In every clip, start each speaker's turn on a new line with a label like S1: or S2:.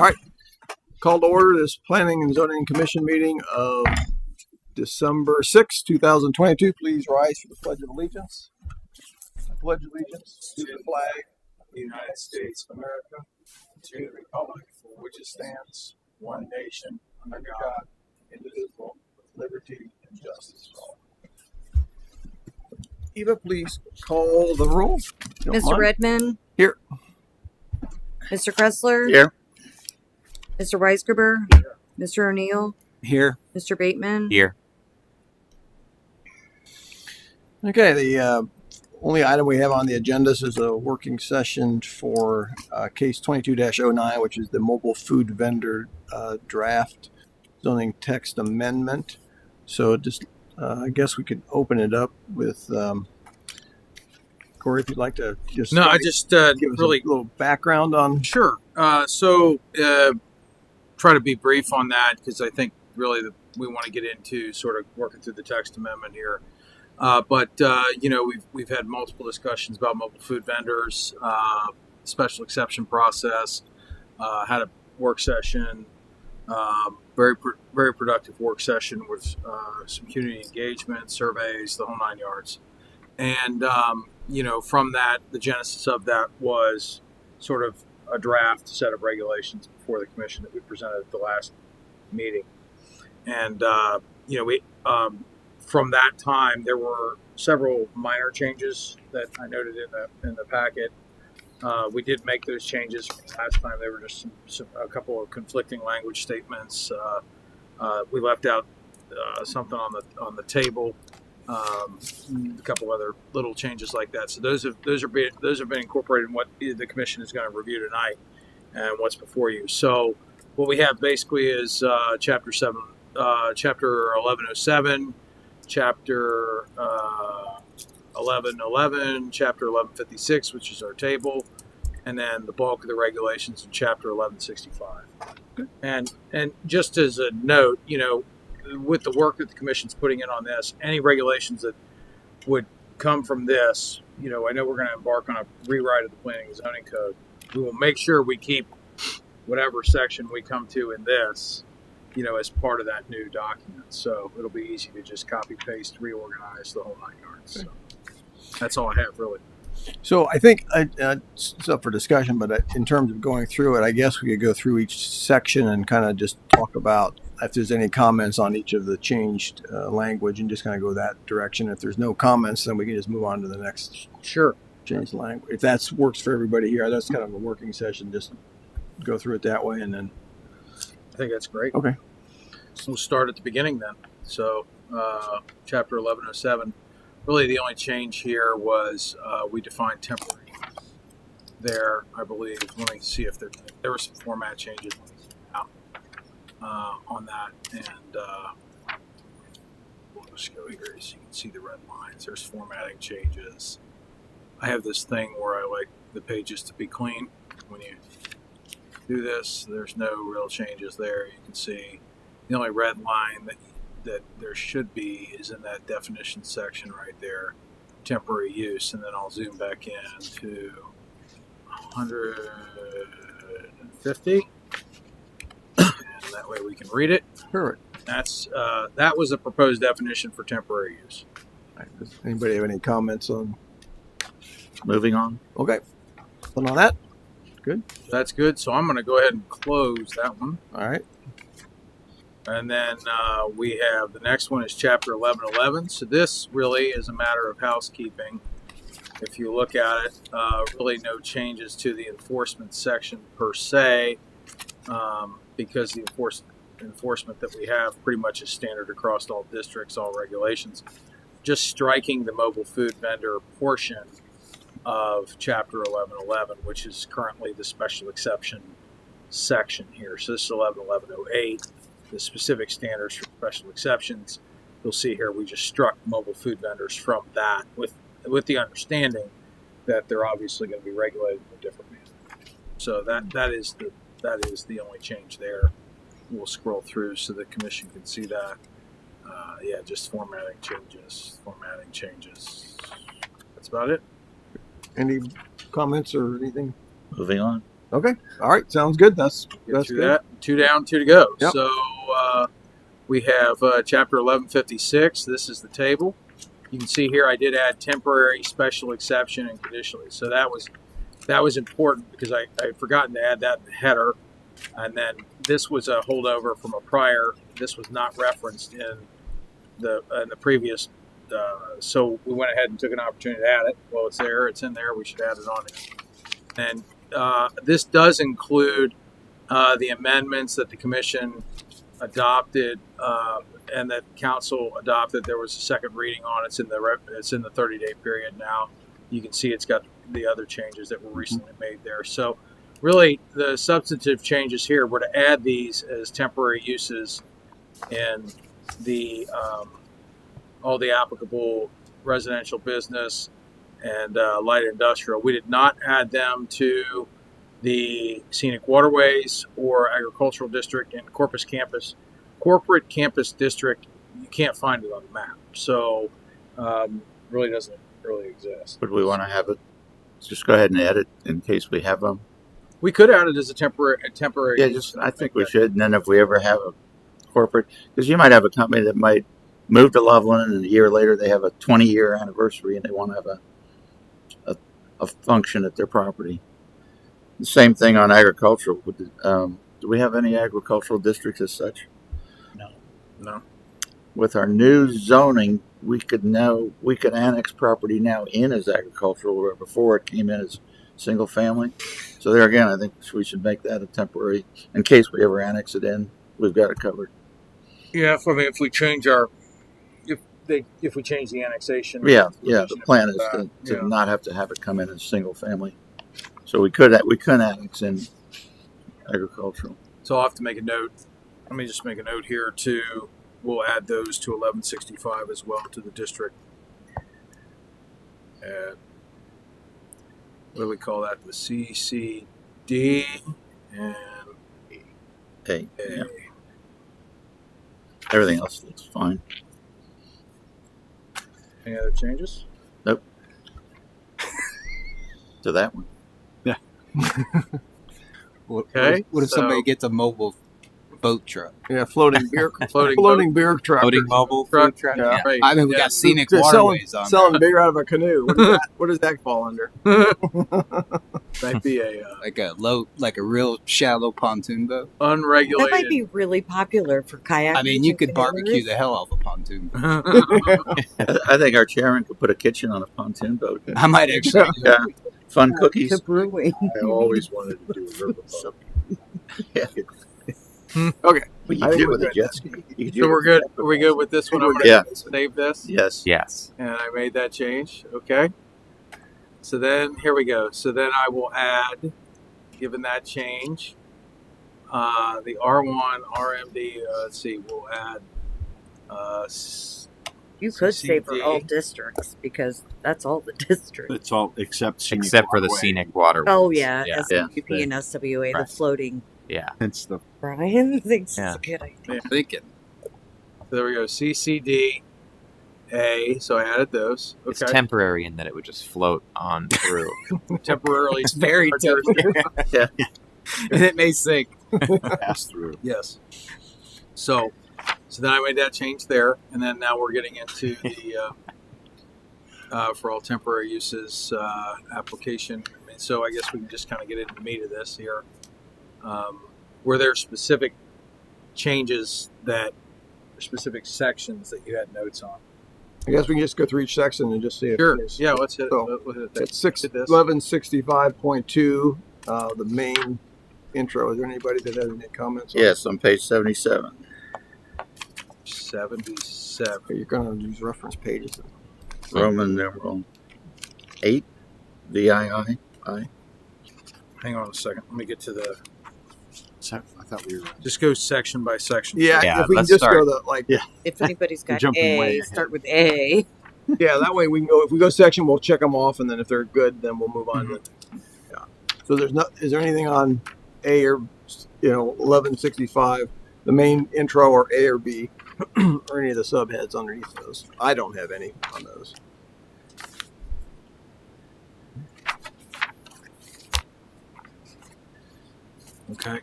S1: All right, call to order this Planning and Zoning Commission meeting of December 6, 2022. Please rise for the Pledge of Allegiance. I pledge allegiance to the flag of the United States of America, to the republic for which it stands, one nation, under God, indivisible, with liberty and justice for all. Eva, please call the roll.
S2: Mr. Redmond?
S1: Here.
S2: Mr. Kressler?
S3: Here.
S2: Mr. Weisgerber? Mr. O'Neill?
S1: Here.
S2: Mr. Bateman?
S3: Here.
S1: Okay, the only item we have on the agenda is a working session for case 22-09, which is the mobile food vendor draft zoning text amendment. So just, I guess we could open it up with Corey, if you'd like to just
S4: No, I just
S1: give us
S4: really
S1: a little background on.
S4: sure. So try to be brief on that because I think really we want to get into sort of working through the text amendment here. But we've had multiple discussions about mobile food vendors, special exception process, had a work session, very productive work session with some community engagement, surveys, the whole 9 yards. And, from that, the genesis of that was sort of a draft set of regulations before the commission that we presented at the last meeting. And, from that time, there were several minor changes that I noted in the packet. We did make those changes from last time. They were just a couple of conflicting language statements. We left out something on the table. A couple other little changes like that. So those have been incorporated in what the commission is going to review tonight and what's before you. So what we have basically is chapter 1107, chapter 1111, chapter 1156, which is our table, and then the bulk of the regulations in chapter 1165. Okay. And just as a note, with the work that the commission's putting in on this, any regulations that would come from this, I know we're going to embark on a rewrite of the planning and zoning code. We will make sure we keep whatever section we come to in this, as part of that new document. So it'll be easy to just copy, paste, reorganize the whole 9 yards. So that's all I have really.
S1: So I think it's up for discussion, but in terms of going through it, I guess we could go through each section and kind of just talk about if there's any comments on each of the changed language and just kind of go that direction. If there's no comments, then we can just move on to the next changed language. If that works for everybody here, that's kind of a working session. Just go through it that way and then.
S4: I think that's great.
S1: Okay.
S4: So we'll start at the beginning then. So chapter 1107. Really, the only change here was we defined temporary there, I believe. Let me see if there were some format changes on that. And we'll just go here so you can see the red lines. There's formatting changes. I have this thing where I like the pages to be clean. When you do this, there's no real changes there. You can see the only red line that there should be is in that definition section right there, temporary use, and then I'll zoom back in to 150, and that way we can read it.
S1: Sure.
S4: That was a proposed definition for temporary use.
S1: Right. Does anybody have any comments on?
S3: Moving on.
S1: Okay. Put on that. Good.
S4: That's good. So I'm going to go ahead and close that one.
S1: All right.
S4: And then we have the next one is chapter 1111. So this really is a matter of housekeeping. If you look at it, really no changes to the enforcement section per se, because the enforcement that we have pretty much is standard across all districts, all regulations. Just striking the mobile food vendor portion of chapter 1111, which is currently the special exception section here. So this is 111108. The specific standards for special exceptions. You'll see here we just struck mobile food vendors from that with the understanding that they're obviously going to be regulated in a different manner. So that is the only change there. We'll scroll through so the commission can see that. Just formatting changes. That's about it.
S1: Any comments or anything?
S3: Moving on.
S1: Okay. All right. Sounds good. That's
S4: Get through
S1: good.
S4: that. 2 down, 2 to go.
S1: Yep.
S4: So we have chapter 1156. This is the table. You can see here I did add temporary, special exception, and conditionally. So that was important because I had forgotten to add that in the header. And then this was a holdover from a prior. This was not referenced in the previous. So we went ahead and took an opportunity to add it. Well, it's there. It's in there. We should add it on there. And this does include the amendments that the commission adopted and that council adopted. There was a second reading on. It's in the 30-day period now. You can see it's got the other changes that were recently made there. So really the substantive changes here were to add these as temporary uses in the all the applicable residential business and light industrial. We did not add them to the scenic waterways or agricultural district and corporate campus district. You can't find it on the map, so really doesn't really exist.
S3: Would we want to have it? Just go ahead and add it in case we have them.
S4: We could add it as a temporary.
S3: Yeah, I think we should. And then if we ever have a corporate, because you might have a company that might move to Loveland and a year later they have a 20-year anniversary and they want to have a function at their property. The same thing on agricultural. Do we have any agricultural districts as such?
S4: No.
S3: With our new zoning, we could annex property now in as agricultural, where before it came in as single family. So there again, I think we should make that a temporary, in case we ever annex it in, we've got it covered.
S4: Yeah, if we change if we change the annexation.
S3: Yeah. The plan is to not have to have it come in as single family. So we could annex in agricultural.
S4: So I'll have to make a note. Let me just make a note here too. We'll add those to 1165 as well to the district. And what do we call that? The CCD and
S3: Okay.
S4: A.
S3: Yeah. Everything else looks fine.
S4: Any other changes?
S3: Nope. To that one.
S4: Okay,
S5: What if
S4: so-
S5: somebody gets a mobile boat truck?
S1: Yeah. Floating beer.
S4: Floating
S1: beer truck.
S5: Floating mobile
S4: truck.
S5: food truck?
S4: Yeah,
S5: Yeah.
S4: right.
S5: I mean, we
S4: Yeah.
S5: got scenic
S1: Just
S5: waterways on
S1: selling beer out of a canoe. What does that fall under?
S4: Might be a
S5: there. Like a real shallow pontoon boat.
S2: That
S4: unregulated.
S2: might be really popular for kayaking.
S5: I mean, you
S2: and
S5: could barbecue
S2: canoers.
S5: the hell out of a pontoon boat.
S3: I think our chairman could put a kitchen on a pontoon boat.
S5: I might actually.
S3: Yeah. Fun cookies.
S2: To brewing.
S4: I always wanted to do a riverboat.
S3: Yeah.
S1: Okay.
S3: Well, you
S1: I think
S3: do
S1: we're
S3: with a
S1: good.
S3: jet ski. You could do
S4: So we're
S3: it
S4: good.
S3: with a
S4: Are we good with this one? I'm
S3: Yeah.
S4: gonna save this.
S3: Yes.
S6: Yes.
S4: And I made that change. Okay. So then here we go. So then I will add, given that change, the R1, RMD. Let's see. We'll add.
S2: You could say for
S4: CCD.
S2: all districts because that's all the districts.
S7: It's all except scenic
S6: Except for the
S7: waterway.
S6: scenic water.
S2: Oh yeah,
S6: Yeah.
S2: SWP and SWA, the
S6: Right.
S2: floating.
S6: Yeah.
S7: It's the
S2: Brian thinks
S6: Yeah.
S2: it's a good idea.
S5: Thinking.
S4: So there we go. CCD, A. So I added those.
S6: It's
S4: Okay.
S6: temporary in that it would just float on through.
S4: Temporarily.
S5: It's very temporary. And it may sink.
S7: pass through.
S4: Yes. So then I made that change there, and then now we're getting into the for all temporary uses application. I mean, so I guess we can just kind of get into the meat of this here. Were there specific changes specific sections that you had notes on?
S1: I guess we can just go through each section and just see if
S4: Sure.
S1: there's-
S4: Yeah. Let's hit it.
S1: So,
S4: We'll hit it.
S1: It's 1165.2, the main intro. Is there anybody that has any comments? on
S3: Yes, on page 77.
S4: 77.
S1: it? You're going to use reference pages.
S3: Roman numeral 8, VII.
S4: Hang on a second. Let me get to the.
S7: So, I thought we were.
S4: Just go section by section.
S1: Yeah,
S6: Yeah,
S1: if we can
S6: let's
S1: just
S6: start.
S1: go the like,
S2: If anybody's got
S7: jumping way
S2: A,
S7: ahead.
S2: start with A.
S1: yeah, that way we can go. If we go section, we'll check them off, and then if they're good, then we'll move on. To, yeah. So is there anything on A or 1165, the main intro, or A or B, or any of the subheads underneath those? I don't have any on those.
S4: Okay.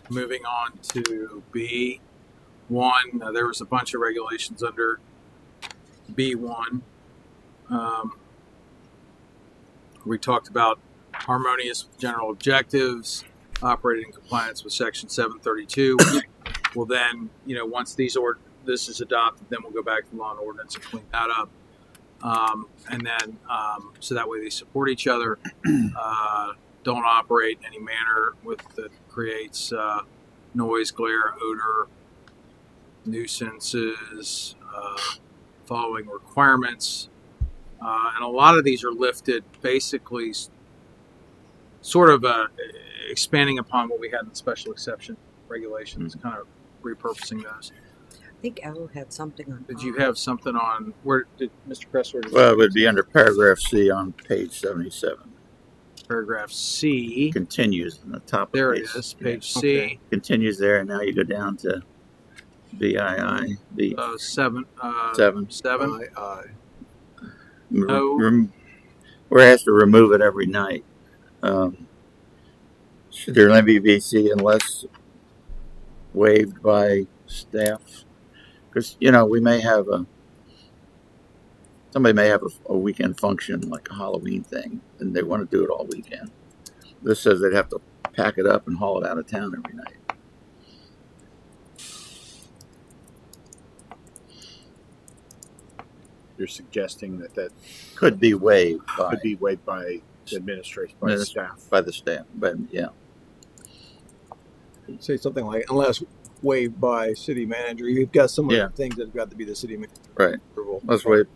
S4: Moving on to B1, there was a bunch of regulations under B1. We talked about harmonious with general objectives, operating in compliance with Section 732. Well, then, once this is adopted, then we'll go back to law and ordinance and clean that up. So that way they support each other. Don't operate in any manner that creates noise, glare, odor, nuisances, following requirements. And a lot of these are lifted basically sort of expanding upon what we had in the special exception regulations, kind of repurposing those.
S2: I think Al had something on.
S4: Did you have something on, where did Mr. Kressler?
S3: Well, it would be under paragraph C on page 77.
S4: Paragraph C.
S3: Continues in the top
S4: There
S3: of
S4: it
S3: page.
S4: is, page
S3: Yeah.
S4: C.
S3: Continues there, and now you go down to BII, B
S4: 7.
S3: 7.
S4: 7.
S3: Where it has to remove it every night. Should there only be BC unless waived by staff? Because, we may have somebody may have a weekend function like a Halloween thing, and they want to do it all weekend. This says they'd have to pack it up and haul it out of town every night.
S7: You're suggesting that
S3: Could be waived by,
S7: could be waived by the administration, by
S3: Administ-
S7: staff.
S3: by the staff, but yeah.
S1: Say something like, unless waived by city manager. You've got some
S3: Yeah.
S1: of the things that have got to be the city manager
S3: Right.
S1: approval.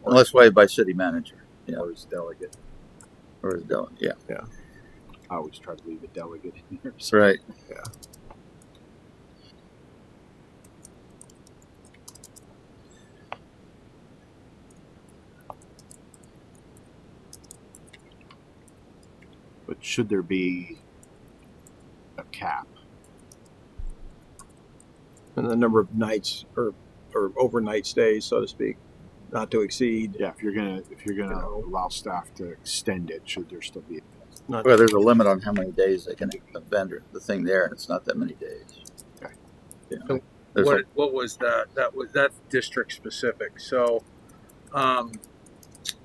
S3: Unless waived by city manager. Yeah.
S7: Or his delegate.
S3: Or his delegate. Yeah.
S7: I always try to leave a delegate in there.
S3: That's right.
S7: But should there be a cap?
S1: And the number of nights or overnight stays, so to speak, not to exceed.
S7: Yeah, if you're gonna allow staff to extend it, should there still be?
S1: Not,
S3: Well, there's a limit on how many days they can vendor the thing there, and it's not that many days.
S7: Okay.
S3: Yeah.
S4: So
S3: There's
S4: What was that? That's district specific. So,
S3: and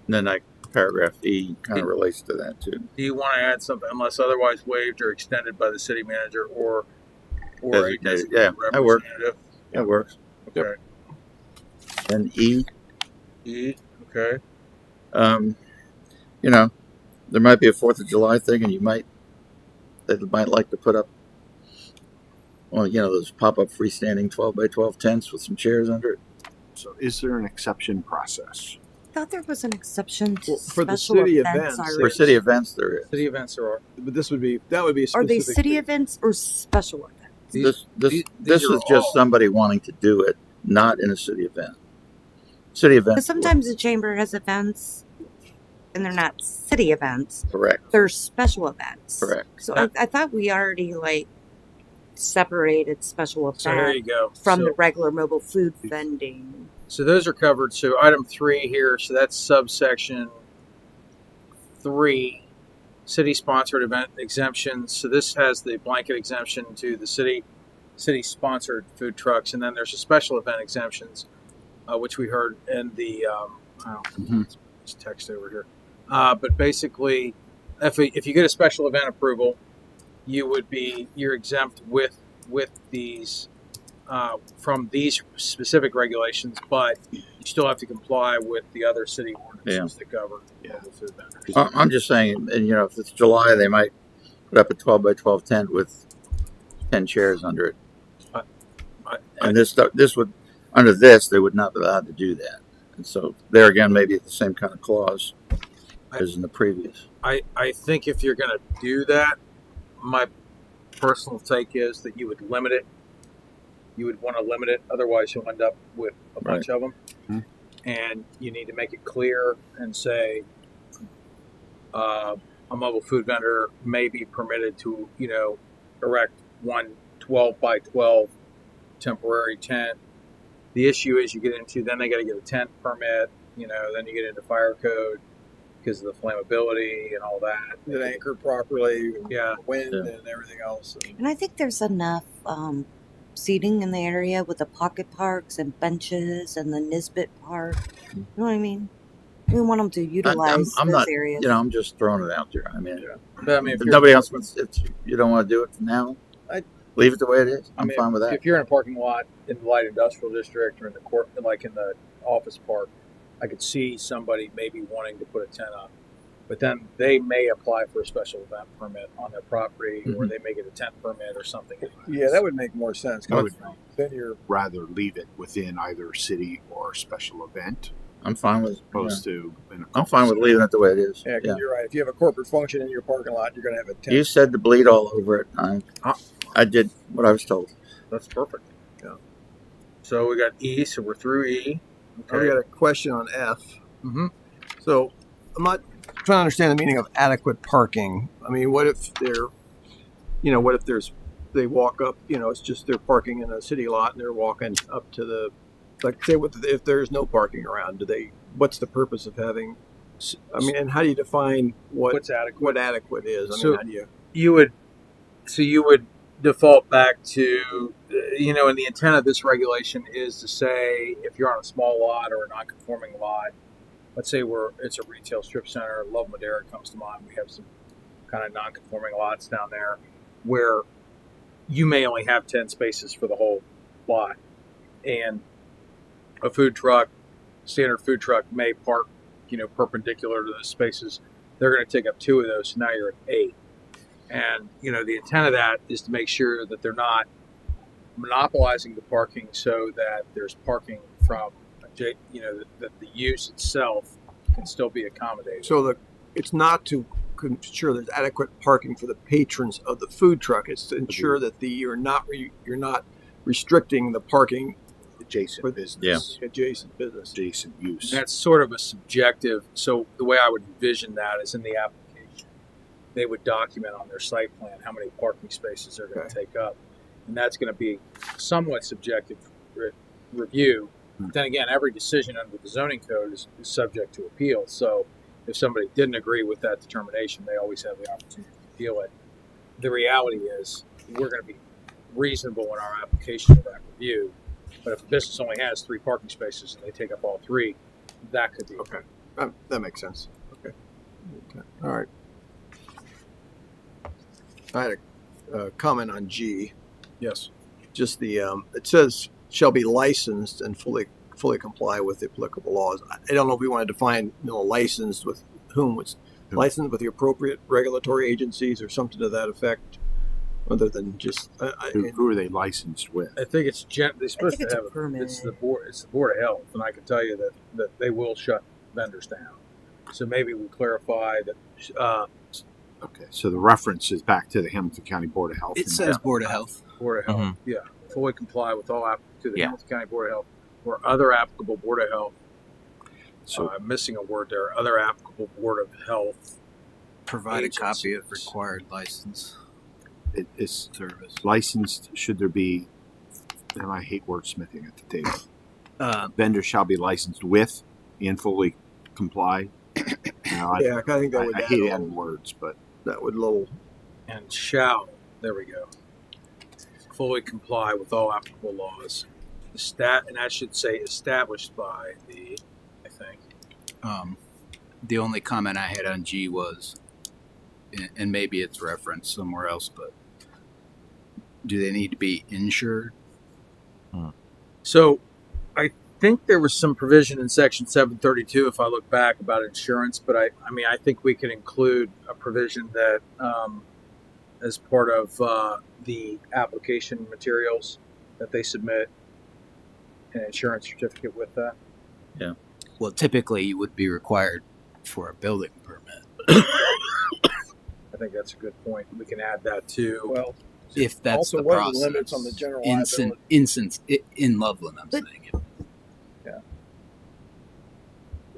S3: then paragraph E kind of relates to that too.
S4: do you want to add something unless otherwise waived or extended by the city manager or a
S3: Designated. Yeah, that works.
S4: representative?
S3: That works.
S4: Okay.
S3: And E,
S4: E. Okay.
S3: there might be a 4th of July thing, and they might like to put up, those pop-up freestanding 12 by 12 tents with some chairs under it.
S7: So, is there an exception process?
S2: I thought there was an exception to
S1: Well, for the
S2: special
S1: city
S2: events.
S1: events,
S3: For city events, there is.
S4: City events are.
S1: but that would be a
S2: Are they
S1: specific.
S2: city events or special events?
S3: This
S4: these are
S3: is just
S4: all-
S3: somebody wanting to do it, not in a city event. City event.
S2: Because sometimes the chamber has events, and they're not city events;
S3: Correct.
S2: they're special events.
S3: Correct.
S2: So I thought we already separated special
S4: So there you
S2: events
S4: go.
S2: from
S4: So-
S2: the regular mobile food vending.
S4: So those are covered. So item 3 here, so that's subsection 3, city-sponsored event exemptions. So this has the blanket exemption to the city-sponsored food trucks, and then there's a special event exemptions, which we heard in the this text over here. But basically, if you get a special event approval, you're exempt with these. From these specific regulations, but you still have to comply with the other city ordinances that govern mobile food vendors.
S3: I'm just saying, and if it's July, they might put up a 12 by 12 tent with 10 chairs under it. And this would, under this, they would not be allowed to do that. And so there again, maybe the same kind of clause as in the previous.
S4: I think if you're going to do that, my personal take is that you would limit it. You would want to limit it, otherwise you'll end up with a bunch of them.
S7: Mm-hmm.
S4: And you need to make it clear and say a mobile food vendor may be permitted to, erect one 12 by 12 temporary tent. The issue is you get into, then they got to get a tent permit, then you get into fire code, because of the flammability and all that.
S1: Is it anchored properly?
S4: Yeah.
S1: Wind
S3: Yeah.
S1: and everything else.
S2: And I think there's enough seating in the area with the pocket parks and benches and the Nisbet Park. You know what I mean? We want them to utilize
S3: I'm
S2: those
S3: not,
S2: areas.
S3: you know, I'm just throwing it out there. I mean,
S4: But I mean,
S3: if
S4: if you're,
S3: nobody else wants, if you don't want to do it now, leave it the way it is.
S4: I
S3: I'm
S4: mean,
S3: fine with that.
S4: if you're in a parking lot in the light industrial district or in the court, like in the office park, I could see somebody maybe wanting to put a tent up, but then they may apply for a special event permit on their property, or they may get a tent permit or something.
S1: Yeah, that would make more sense.
S7: I would
S1: Then you're
S7: rather leave it within either city or special event,
S3: I'm fine with.
S7: opposed to. In a
S3: I'm fine with leaving it the way it is.
S1: yeah, 'cause
S3: Yeah.
S1: you're right. If you have a corporate function in your parking lot, you're going to have a tent.
S3: You said to bleed all over it. I did what I was told.
S4: That's perfect. Yeah. So we got E, so we're through E.
S1: I got a question on F.
S4: Mm-hmm.
S1: So I'm not trying to understand the meaning of adequate parking. I mean, what if what if they walk up, it's just they're parking in a city lot and they're walking up to the, like, say, if there's no parking around, what's the purpose of having, I mean, and how do you define
S4: What's adequate?
S1: what adequate is? I
S4: So-
S1: mean, how do you,
S4: You would default back to, and the intent of this regulation is to say if you're on a small lot or a non-conforming lot, let's say it's a retail strip center, Love Madera comes to mind. We have some kind of non-conforming lots down there where you may only have 10 spaces for the whole lot, and a standard food truck may park, perpendicular to those spaces. They're going to take up 2 of those, so now you're at 8. And, the intent of that is to make sure that they're not monopolizing the parking so that there's parking from, that the use itself can still be accommodated.
S1: so it's not to ensure there's adequate parking for the patrons of the food truck. It's to ensure that you're not restricting the parking
S7: Adjacent
S1: for
S7: business,
S1: adjacent business.
S7: adjacent use.
S4: That's sort of a subjective. So the way I would envision that is in the application, they would document on their site plan how many parking spaces they're going to take up, and that's going to be somewhat subjective review.
S7: Hmm.
S4: Then again, every decision under the zoning code is subject to appeal. So if somebody didn't agree with that determination, they always have the opportunity to appeal it. The reality is we're going to be reasonable in our application of that review. But if a business only has 3 parking spaces and they take up all 3, that could be
S1: Okay. That makes sense. Okay. All right. I had a comment on G.
S4: Yes.
S1: Just it says shall be licensed and fully comply with the applicable laws. I don't know if we want to define licensed with whom. It's licensed with the appropriate regulatory agencies or something to that effect, other than just.
S7: Who are they licensed with?
S4: I think it's they're supposed
S2: think
S4: to
S2: it's a
S4: have
S2: permit.
S4: It's the board of health, and I can tell you that they will shut vendors down. So maybe we clarify that
S7: Okay, so the reference is back to the Hamilton County Board of Health.
S5: It says Board of Health.
S4: Board of Health,
S6: Mhm.
S4: yeah, fully comply with all to the
S6: Yeah.
S4: Hamilton County Board of Health or other applicable Board of Health.
S7: So
S4: I'm missing a word there. Other applicable Board of Health.
S5: Provide a copy of
S4: Agencies.
S5: required license
S7: it's
S5: service.
S7: licensed. Should there be? And I hate wordsmithing at the table. Vendor shall be licensed with and fully comply. I
S1: Yeah, I think that would
S7: I
S1: add
S7: hate
S1: a
S7: adding
S1: little-
S7: words, but
S1: that would little.
S4: And shall, there we go, fully comply with all applicable laws. And that should say established by the, I think.
S5: The only comment I had on G was, and maybe it's referenced somewhere else, but do they need to be insured?
S4: So I think there was some provision in section 732, if I look back, about insurance, but I think we can include a provision that as part of the application materials that they submit, an insurance certificate with that.
S5: Well, typically you would be required for a building permit.
S4: I think that's a good point. We can add that too.
S1: Well,
S5: If that's
S1: also,
S5: the
S1: what are
S5: process.
S1: the limits on the general
S5: Instance in Loveland, I'm
S2: But-
S5: saying.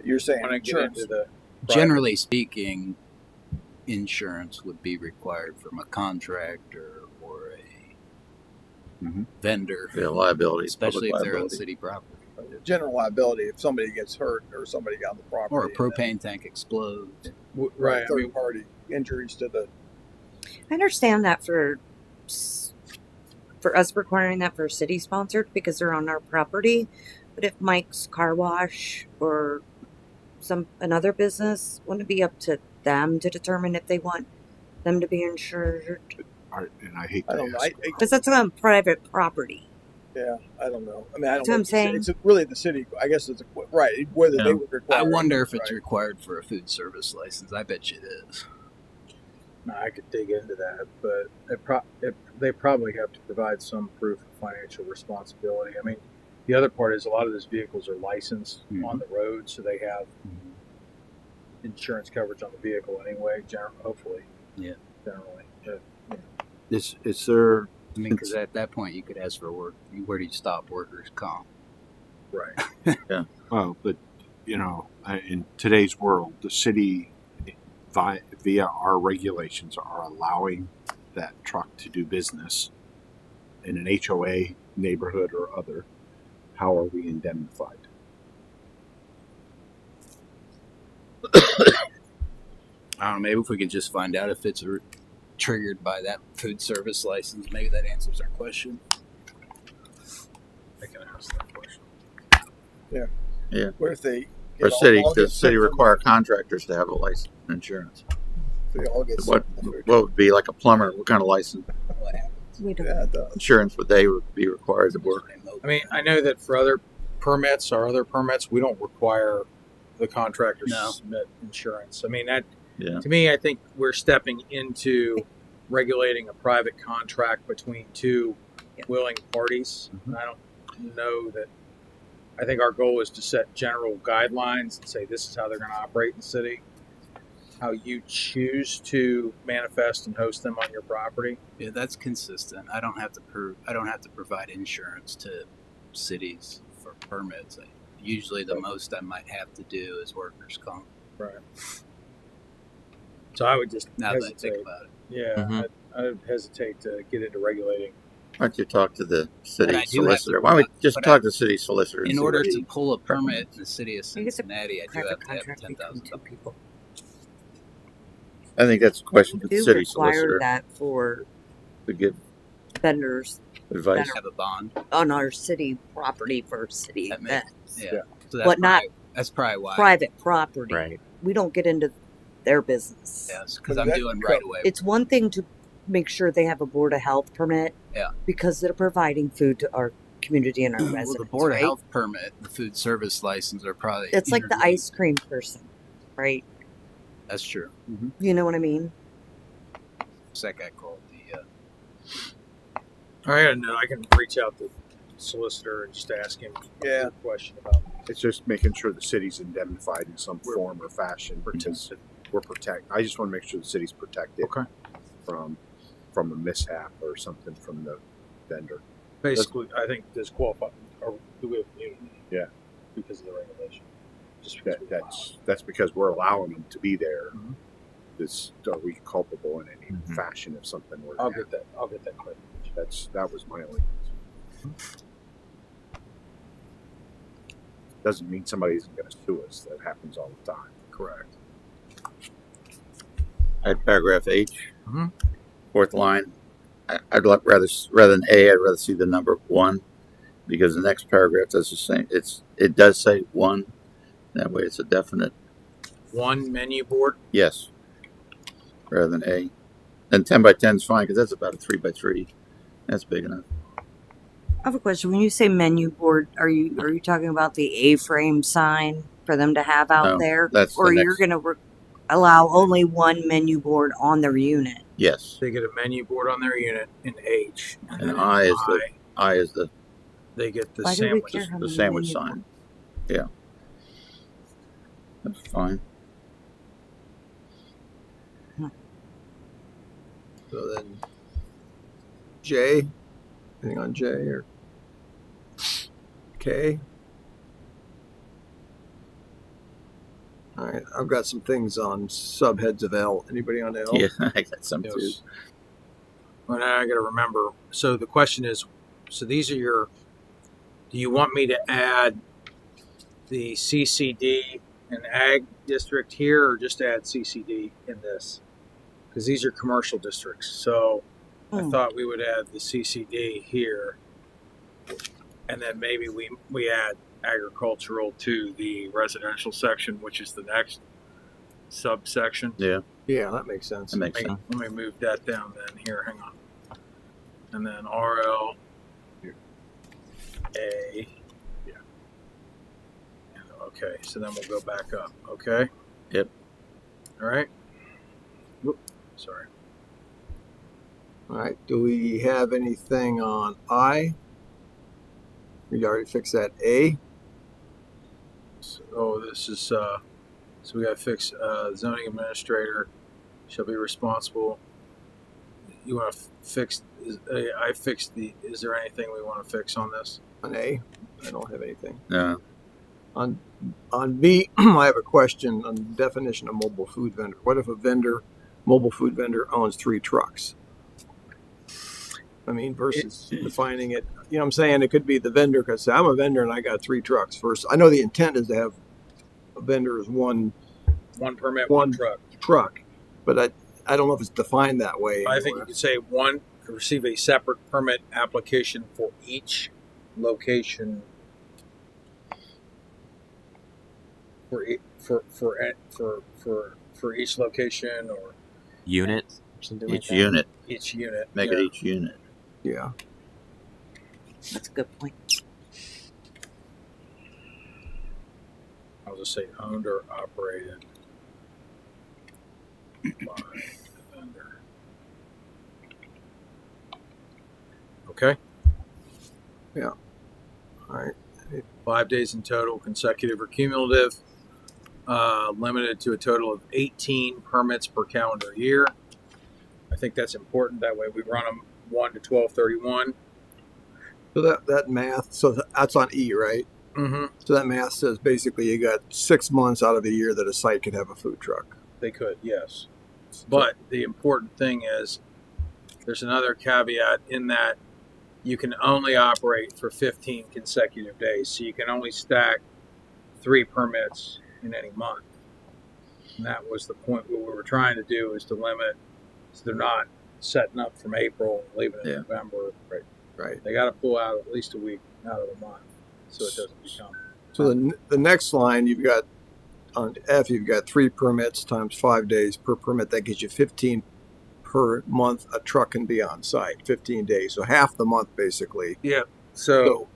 S1: You're saying
S4: When I get
S1: insurance.
S4: into the
S5: Generally speaking, insurance would be required from a contractor or a
S7: Mhm.
S5: vendor,
S3: Yeah, liability,
S5: especially if
S3: public
S5: they're on
S3: liability.
S5: city property.
S1: General liability if somebody gets hurt or somebody got on the property.
S5: Or a
S1: and then,
S5: propane tank explodes.
S4: Right. I
S1: Third
S4: mean,
S1: party injuries to the.
S2: I understand that for us requiring that for city sponsored because they're on our property. But if Mike's Car Wash or another business, wouldn't it be up to them to determine if they want them to be insured?
S7: And I hate
S1: I
S7: to
S1: don't know.
S7: ask.
S2: Because that's on private property.
S1: Yeah, I don't know. I mean, I don't
S2: That's
S1: know.
S2: what I'm
S1: It's
S2: saying.
S1: really the city. I guess it's right. Whether they
S3: Yeah.
S1: would require.
S5: I wonder if
S1: it,
S5: it's
S1: right?
S5: required for a food service license. I bet you it is.
S4: I could dig into that, but they probably have to provide some proof of financial responsibility. I mean, the other part is a lot of those vehicles are licensed on the road, so they have insurance coverage on the vehicle anyway. Hopefully, generally. But,
S7: Is there?
S5: I mean, because at that point you could ask for work. Where do you stop workers' comp?
S4: right.
S7: Well, but in today's world, the city, via our regulations, are allowing that truck to do business in an HOA neighborhood or other. How are we indemnified?
S5: I don't know. Maybe if we could just find out if it's triggered by that food service license, maybe that answers our question.
S4: I can ask that question.
S1: What if they?
S3: For
S1: get all-
S3: city,
S1: all get
S3: does the city
S1: sick from
S3: require contractors to have a license insurance?
S1: They all get sick
S3: What
S1: from the food.
S3: would be like a plumber? What kind of license
S5: What happens?
S2: We don't.
S1: Yeah, it does.
S3: insurance would they be required to work?
S4: I mean, I know that for other permits, we don't require the contractors
S5: No.
S4: to submit insurance. I mean, that
S3: Yeah.
S4: to me, I think we're stepping into regulating a private contract between two willing parties.
S5: Mhm.
S4: And I don't know that. I think our goal is to set general guidelines and say this is how they're going to operate in the city. How you choose to manifest and host them on your property.
S5: Yeah, that's consistent. I don't have to provide insurance to cities for permits. Usually, the most I might have to do is workers' comp.
S4: Right. So I would just
S5: Now that I
S4: hesitate.
S5: think about it,
S4: Yeah,
S6: Mhm.
S4: I would hesitate to get into regulating.
S3: Why don't you talk to the city
S5: But I do have to
S3: solicitor? Why don't we just
S5: but
S3: talk to the city solicitor? and
S5: in
S3: see
S5: order
S3: what
S5: to
S3: he
S5: pull a permit
S3: recommends?
S5: in the city of
S2: I think it's a
S5: Cincinnati, I do
S2: private
S5: have to have
S2: contract between
S5: $10,000.
S2: two people.
S3: I think that's a question for
S2: We
S3: the
S2: do
S3: city
S2: require
S3: solicitor
S2: that for
S3: to give
S2: vendors
S3: advice.
S5: Have a bond.
S2: on our city property for city
S5: That makes-
S2: events.
S5: Yeah. So
S2: But not
S5: that's probably why.
S2: private property.
S6: Right.
S2: We don't get into their business.
S5: Yes, because
S1: But
S5: I'm
S1: that-
S5: doing right away.
S2: It's one thing to make sure they have a Board of Health permit.
S5: Yeah.
S2: Because they're providing food to our community and our
S5: Well,
S2: residents.
S5: the Board
S2: right?
S5: of Health permit, the food service license are probably.
S2: It's like the
S5: interlinked.
S2: ice cream person, right?
S5: That's true.
S2: You know what I mean?
S5: What's that guy called?
S4: All right, and I can reach out to the solicitor and just ask him
S1: Yeah.
S4: a question about
S7: It's just making sure the city's indemnified in some form or fashion because we're I just want to make sure the city's protected from a mishap or something from the vendor.
S4: basically. I think this qualify or do we have immunity?
S7: Yeah.
S4: because of the regulation. Just because
S7: That's because we're allowing them to be there.
S4: Mhm.
S7: Are we culpable in any
S6: Mhm.
S7: fashion if something were to
S4: I'll
S7: happen?
S4: get that clarification.
S7: That was my only. Doesn't mean somebody isn't going to sue us. That happens all the time.
S4: Correct.
S3: At paragraph H,
S4: Mhm.
S3: fourth line, I'd like rather than A, I'd rather see the number 1 because the next paragraph does the same. It does say 1. That way, it's a definite
S4: One menu board.
S3: yes rather than A. And 10 by 10 is fine because that's about a 3 by 3. That's big enough.
S2: I have a question. When you say menu board, are you talking about the A-frame sign for them to have out
S3: No,
S2: there,
S3: that's the
S2: or you're
S3: next-
S2: going to allow only one menu board on their unit?
S3: Yes,
S4: They get a menu board on their unit in H,
S3: And
S4: then in
S3: I is the
S4: they get the
S2: Why do we
S4: sandwich.
S2: care how
S3: the
S2: many
S3: sandwich
S2: menu
S3: sign. Yeah, that's fine. So then J, anything on J or K? All right, I've got some things on subheads of L. Anybody on L? Yeah, I got some too.
S4: Yes. Well, now I got to remember. So the question is, so these are your. Do you want me to add the CCD and ag district here, or just add CCD in this? Because these are commercial districts. So I
S2: Hmm.
S4: thought we would add the CCD here, and then maybe we add agricultural to the residential section, which is the next subsection.
S3: Yeah,
S1: Yeah, that makes sense.
S3: that makes sense.
S4: Let me move that down then. Here, hang on. And then RL A.
S7: Yeah.
S4: Okay, so then we'll go back up. Okay.
S3: Yep.
S4: All right. Whoop, sorry.
S1: All right. Do we have anything on I? We already fixed that A.
S4: So this is so we got to fix zoning administrator shall be responsible. You want to fix? I fixed the. Is there anything we want to fix on this?
S1: On A, I don't have anything.
S3: No,
S1: On B, I have a question on the definition of mobile food vendor. What if a mobile food vendor owns 3 trucks? I mean, versus defining it. You know what I'm saying? It could be the vendor could say, I'm a vendor and I got 3 trucks. First, I know the intent is to have a vendor as one
S4: One permit,
S1: One-
S4: one truck.
S1: truck, but I don't know if it's defined that way.
S4: I think you
S1: anywhere.
S4: could say one receive a separate permit application for each location. For each location or
S6: Unit or something
S3: each
S6: like that.
S3: unit.
S4: each unit.
S3: Make
S4: yeah.
S3: it each unit.
S1: Yeah.
S2: That's a good point.
S4: I'll just say owned or operated by the vendor. Okay.
S1: All right.
S4: 5 days in total, consecutive or cumulative, limited to a total of 18 permits per calendar year. I think that's important. That way we run them 1 to 12/31.
S1: So that math, so that's on E, right?
S4: Mm-hmm.
S1: So that math says basically you got 6 months out of the year that a site could have a food truck.
S4: They could, yes. But the important thing is there's another caveat in that you can only operate for 15 consecutive days. So you can only stack 3 permits in any month. And that was the point. What we were trying to do is to limit, so they're not setting up from April and leaving in
S3: Yeah.
S4: November. Right.
S1: Right.
S4: They got to pull out at least a week out of the month so it doesn't become.
S1: So the next line you've got on F, you've got 3 permits times 5 days per permit. That gives you 15 per month a truck can be on site. 15 days, so half the month basically.
S4: Yeah.
S1: So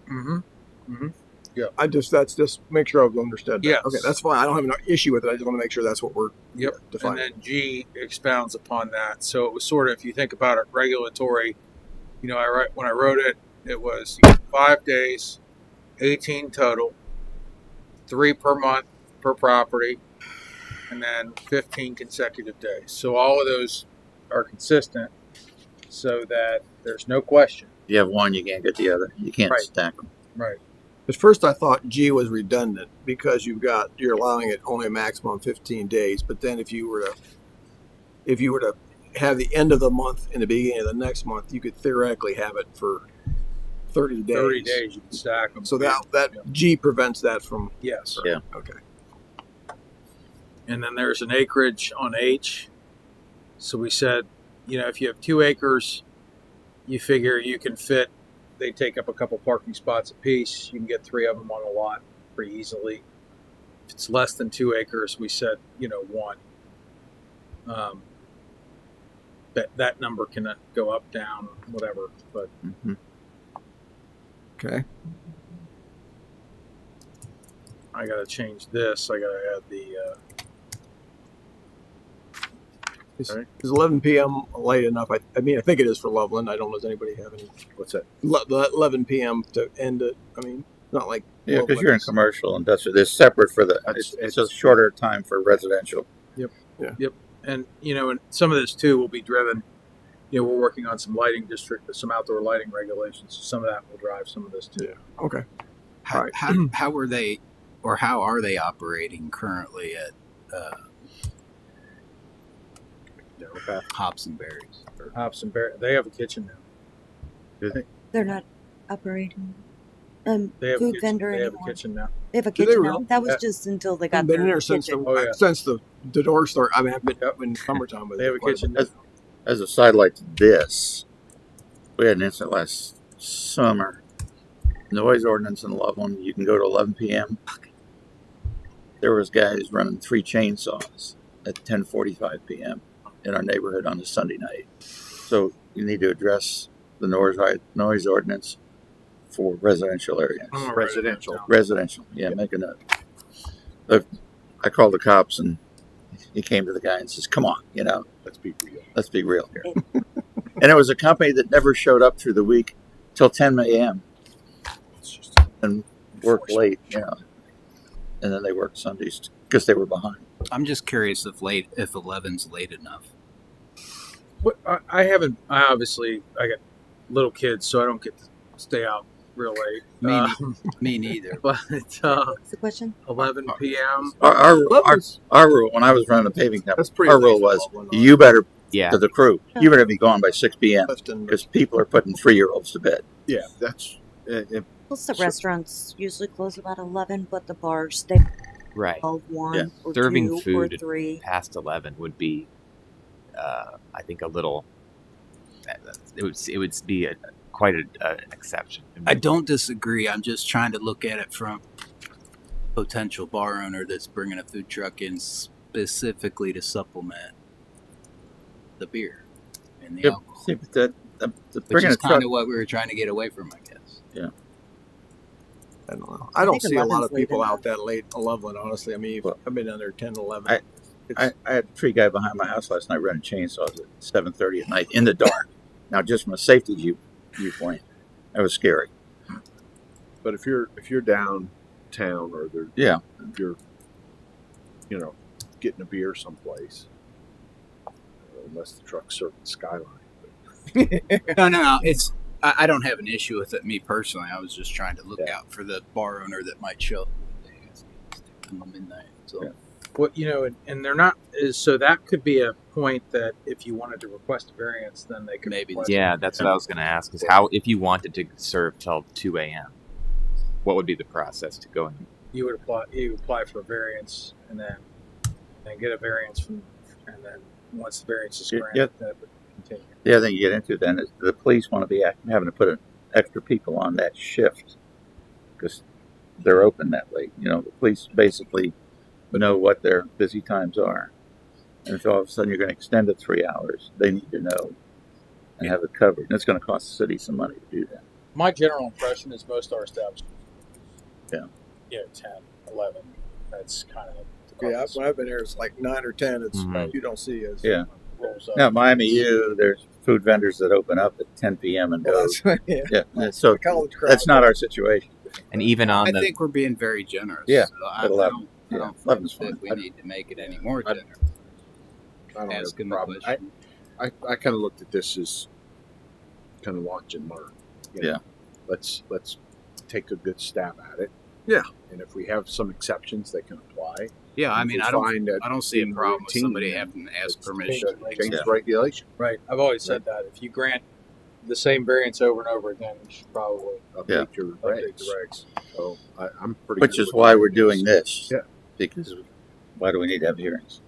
S1: that's just make sure I've understood that.
S4: Yes.
S1: Okay, that's fine. I don't have an issue with it. I just want to make sure that's what we're
S4: Yep.
S1: defining.
S4: And then G expounds upon that. So it was sort of, if you think about it, regulatory. You know, when I wrote it, it was 5 days, 18 total, 3 per month per property, and then 15 consecutive days. So all of those are consistent, so that there's no question.
S3: If you have one, you can't get the other. You can't
S4: Right.
S3: stack them.
S4: Right.
S1: At first, I thought G was redundant because you're allowing it only a maximum of 15 days. But then, if you were to have the end of the month and the beginning of the next month, you could theoretically have it for 30 days.
S4: 30 days you can stack them.
S1: So that G prevents that from.
S4: Yes.
S3: Yeah.
S1: Okay.
S4: And then there's an acreage on H. So we said, you know, if you have 2 acres, you figure you can fit, they take up a couple parking spots apiece. You can get 3 of them on a lot pretty easily. If it's less than 2 acres, we said, you know, 1. That number can go up, down, whatever. But
S3: Mm-hmm.
S1: Okay.
S4: I got to change this. I got to add the.
S1: Is
S4: All right.
S1: 11 p.m. late enough? I mean, I think it is for Loveland. I don't know. Does anybody have any?
S4: What's that?
S1: 11 p.m. to end it. I mean, not like.
S3: Yeah, because
S1: Loveland
S3: you're in
S1: is-
S3: commercial and that's it's separate for the. It's a shorter time for residential.
S4: And you know, and some of this too will be driven. You know, we're working on some lighting some outdoor lighting regulations. So some of that will drive some of this too.
S1: Yeah. Okay.
S5: How,
S1: All right.
S5: how are they, or how are they operating currently at Hops and Berries?
S4: Hops and Bear, they have a kitchen now.
S3: Do they?
S2: They're not operating
S4: They have a
S2: food
S4: kitchen,
S2: vendor
S4: they have
S2: anymore.
S4: a kitchen now.
S2: They have a
S1: Do they
S2: kitchen
S1: really?
S2: now. That was
S4: Yeah.
S2: just until they
S1: I've
S2: got
S1: been
S2: their
S1: in there since
S2: kitchen.
S1: the
S4: Oh, yeah.
S1: since the door started. I mean, I've been up in summertime with
S4: They have a
S1: quite
S4: kitchen.
S1: bit.
S3: As a sidelight to this, we had an incident last summer. Noise ordinance in Loveland, you can go to 11 p.m. There was guys running 3 chainsaws at 10:45 p.m. in our neighborhood on a Sunday night. So you need to address the noise ordinance for residential areas.
S4: I'm gonna write it
S7: Residential.
S4: down.
S3: Residential, yeah, make a note. Look, I called the cops and he came to the guy and says, "Come on,
S7: Let's be real.
S3: let's be real here." And it was a company that never showed up through the week till 10 a.m.
S7: It's just
S3: and worked late, and then they worked Sundays because they were behind.
S5: I'm just curious if 11's late enough.
S4: What, I haven't. I got little kids, so I don't get to stay out real late.
S5: Me neither.
S4: But
S2: What's the question?
S4: 11 p.m.
S3: Our rule when I was running a paving company,
S1: That's pretty
S3: our
S1: late
S3: rule
S1: for
S3: was
S1: Loveland,
S3: you better
S6: Yeah.
S3: to the crew. You better be gone by 6 p.m.
S1: Clifton,
S3: because people are putting 3-year-olds to bed.
S7: yeah. That's
S2: Most of the
S7: So-
S2: restaurants usually close about 11, but the bars stay
S6: Right.
S2: 12, 1,
S3: Yeah.
S2: or
S6: Serving
S2: 2,
S6: food
S2: or 3.
S6: Past 11 would be, I think, a little. It would be quite an exception.
S5: I don't disagree. I'm just trying to look at it from potential bar owner that's bringing a food truck in specifically to supplement the beer and the
S3: Yep.
S5: alcohol,
S3: See, but the
S5: which
S3: bringing
S5: is
S3: a truck.
S5: kind of what we were trying to get away from, I guess.
S1: I don't know. I don't
S2: think
S1: see a lot of
S2: 11's late
S1: people
S2: enough.
S1: out that late in Loveland, honestly. I mean,
S3: Well,
S1: I've been down there 10 to 11.
S3: I had a tree guy behind my house last night running chainsaws at 7:30 at night in the dark. Now, just from a safety viewpoint, that was scary.
S7: But if you're downtown or
S3: Yeah.
S7: if you're getting a beer someplace, unless the truck's serving Skyline.
S5: No. It's I don't have an issue with it, me personally. I was just trying to look
S7: Yeah.
S5: out for the bar owner that might show up until midnight. So
S3: Yeah.
S4: What and they're not is so that could be a point that if you wanted to request a variance, then they could
S5: Maybe.
S4: request
S6: Yeah, that's what I was going to ask. Is how if you wanted to serve till 2 a.m., what would be the process to go in?
S4: You would apply for a variance and then get a variance from, and then once the variance is
S3: Yeah,
S4: granted, that would continue.
S3: The other thing you get into then is the police want to be having to put extra people on that shift because they're open that late. The police basically know what their busy times are. And if all of a sudden you're going to extend it 3 hours, they need to know and have it covered. And it's going to cost the city some money to do that.
S4: My general impression is most our establishments.
S3: Yeah.
S4: 10, 11. That's kind of the
S1: Yeah,
S4: carpus
S1: when I've been there, it's like 9 or 10. It's
S6: Mhm.
S1: you don't see as
S3: Yeah.
S4: rolls up.
S3: Now, Miami U, there's food vendors that open up at 10 p.m. and
S1: Well,
S3: go.
S1: that's, yeah,
S3: So
S1: the college crowd.
S3: that's not our situation.
S6: And even on
S5: I
S6: the
S5: think we're being very generous.
S3: Yeah,
S5: So I
S3: at 11.
S5: don't
S3: Yeah,
S5: think
S3: 11's
S5: that
S3: fine.
S5: we need to make it any more
S7: I-
S5: generous.
S7: I don't have
S5: Ask
S7: a
S5: him a
S7: problem.
S5: question.
S7: I kind of looked at this as kind of watch and learn.
S3: Yeah.
S7: Let's take a good stab at it.
S1: Yeah.
S7: And if we have some exceptions, they can apply.
S5: Yeah, I
S7: If
S5: mean,
S7: we
S5: I don't
S7: find that
S5: I don't see a
S7: being
S5: problem with
S7: routine,
S5: somebody having to ask
S7: it's
S5: permission.
S7: change
S3: Yeah.
S7: regulation,
S4: Right. I've always said that if you grant the same variance over and over again, you should probably
S7: update your
S4: update
S7: regs.
S4: the regs.
S7: So I'm pretty.
S3: Which
S7: good
S3: is
S7: with
S3: why
S7: that.
S3: we're doing this.
S7: Yeah.
S3: Because why do we need to have hearings?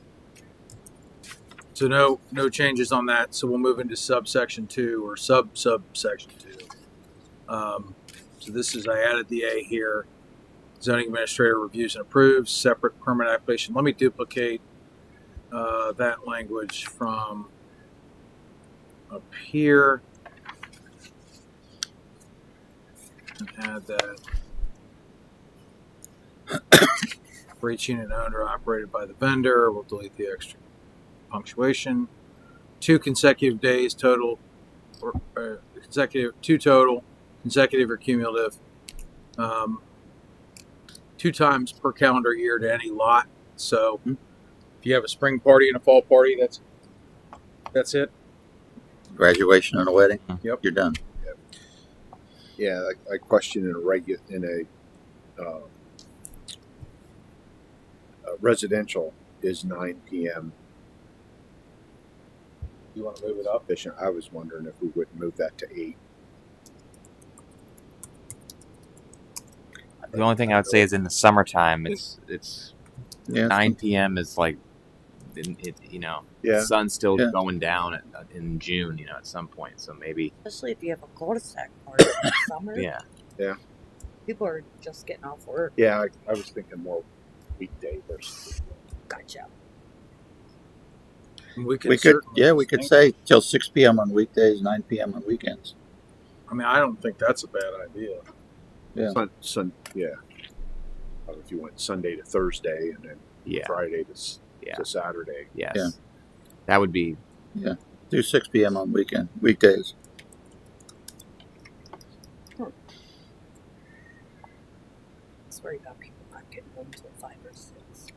S4: So no changes on that. So we'll move into subsection 2 or subsection 2. So this is I added the A here. Zoning administrator reviews and approves separate permit application. Let me duplicate that language from up here and add that. For each unit owned or operated by the vendor, we'll delete the extra punctuation. 2 consecutive days total, or consecutive, 2 total, consecutive or cumulative. 2 times per calendar year to any lot. So if you have a spring party and a fall party, that's it.
S3: Graduation and a wedding.
S4: Yep.
S3: You're done.
S7: Yeah, I question residential is 9 p.m.
S4: You want to move it up?
S7: efficient. I was wondering if we wouldn't move that to 8.
S6: The only thing I would say is in the summertime, it's
S3: Yeah.
S6: 9 p.m. is like,
S7: Yeah.
S6: the sun's still
S3: Yeah.
S6: going down in June, at some point. So maybe,
S2: Especially if you have a cul-de-sac part in the summer.
S6: yeah.
S2: People are just getting off work.
S7: Yeah, I was thinking more weekday versus.
S2: Gotcha.
S4: We could,
S3: We could,
S4: certainly
S3: yeah, we could
S4: think-
S3: say till 6 p.m. on weekdays, 9 p.m. on weekends.
S4: I mean, I don't think that's a bad idea.
S3: Yeah.
S7: Yeah. If you went Sunday to Thursday and then
S6: Yeah.
S7: Friday
S6: Yeah.
S7: to Saturday.
S6: Yes.
S3: Yeah.
S6: That would be,
S3: Do 6 p.m. on weekdays.
S2: It's worry about people not getting home till 5 or 6.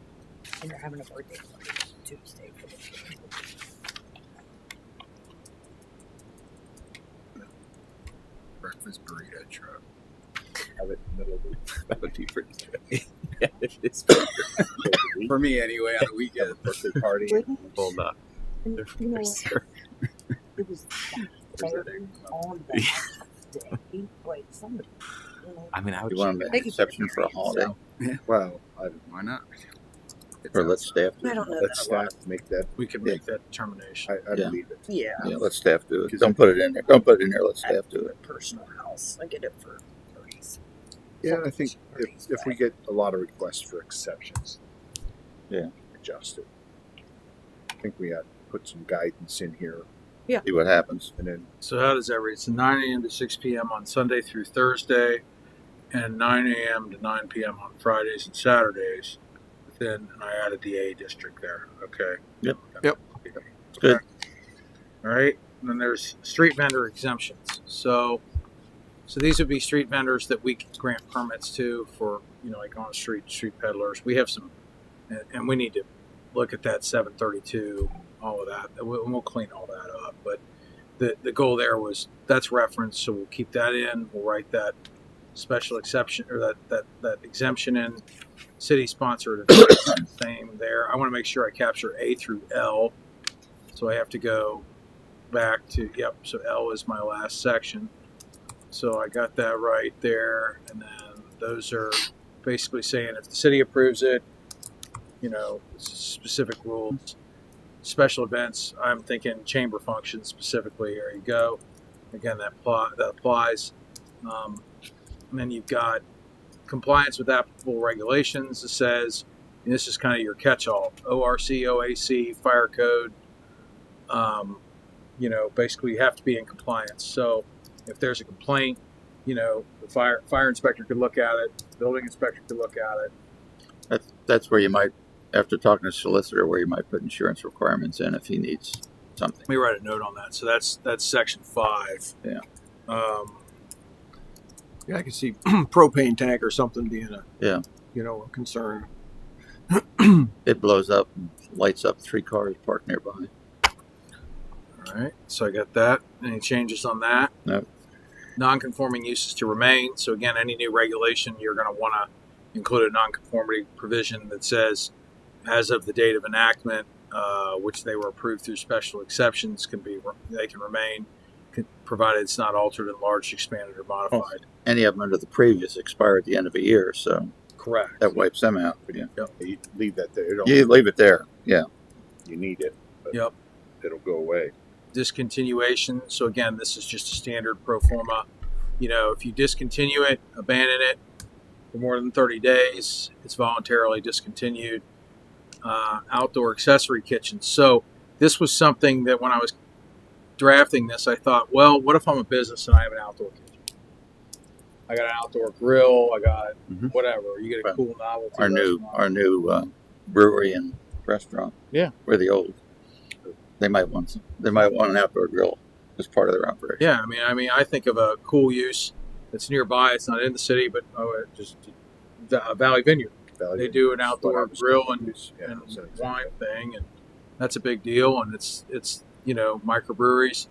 S2: And they're having a birthday party Tuesday for the kids.
S5: Breakfast burrito truck.
S7: Have it in the middle of the
S6: that would be pretty good. Yeah, it's
S7: week.
S5: For me, anyway, on the weekend.
S7: Birthday party.
S6: well done.
S2: And, you know, it was very on the day. Like, somebody, you know,
S6: I mean, I would.
S3: You want to make an exception for a holiday?
S7: Well,
S5: Why not?
S3: Or let staff do
S2: I
S3: it?
S2: don't know
S7: let
S2: that about.
S7: staff make that.
S4: We could make that determination.
S7: I
S3: Yeah.
S7: believe it.
S2: Yeah.
S3: Yeah, let staff do it. Don't put it in there. Don't put it in there. Let staff do it.
S2: Personal house. I get it for parties.
S7: Yeah, I think if we get a lot of requests for exceptions,
S3: Yeah.
S7: adjust it. I think we had to put some guidance in here,
S3: See what happens.
S7: and then
S4: So how does that read? It's 9 a.m. to 6 p.m. on Sunday through Thursday, and 9 a.m. to 9 p.m. on Fridays and Saturdays. Then I added the A district there. Okay.
S3: Yep.
S1: Yep.
S3: Good.
S4: All right. And then there's street vendor exemptions. So these would be street vendors that we can grant permits to for, like on street peddlers. We have some, and we need to look at that 732, all of that. We'll clean all that up. But the goal there was that's referenced, so we'll keep that in. We'll write that special exception or that exemption in. City sponsored events, same there. I want to make sure I capture A through L, so I have to go back to So L is my last section. So I got that right there, and then those are basically saying if the city approves it, specific rules. Special events, I'm thinking chamber functions specifically. There you go. Again, that applies. And then you've got compliance with applicable regulations. It says, and this is kind of your catch-all: ORC, OAC, fire code. Basically you have to be in compliance. So if there's a complaint, the fire inspector could look at it, building inspector could look at it.
S3: That's where you might, after talking to a solicitor, where you might put insurance requirements in if he needs something.
S4: Let me write a note on that. So that's section 5.
S3: Yeah.
S1: Yeah, I can see propane tank or something being a a concern.
S3: It blows up and lights up 3 cars parked nearby.
S4: All right. So I got that. Any changes on that?
S3: Nope.
S4: Non-conforming uses to remain. So again, any new regulation, you're going to want to include a non-conformity provision that says, as of the date of enactment, which they were approved through special exceptions, they can remain, provided it's not altered, enlarged, expanded, or modified.
S3: Any of them under the previous expire at the end of a year, so
S4: Correct.
S3: that wipes them out. Yeah.
S7: you leave that there.
S3: You leave it there. Yeah.
S7: You need it. But
S4: Yep.
S7: It'll go away.
S4: Discontinuation. So again, this is just a standard pro forma. If you discontinue it, abandon it for more than 30 days, it's voluntarily discontinued. Outdoor accessory kitchens. So this was something that when I was drafting this, I thought, well, what if I'm a business and I have an outdoor kitchen? I got an outdoor grill. I got
S3: Mhm.
S4: whatever. You get a cool novelty.
S3: Our new brewery and restaurant.
S4: Yeah.
S3: Where the old. They might want an outdoor grill as part of their operation.
S4: Yeah, I mean, I think of a cool use that's nearby. It's not in the city, but just Valley Vineyard. They do an outdoor grill and wine thing, and that's a big deal. And it's microbreweries,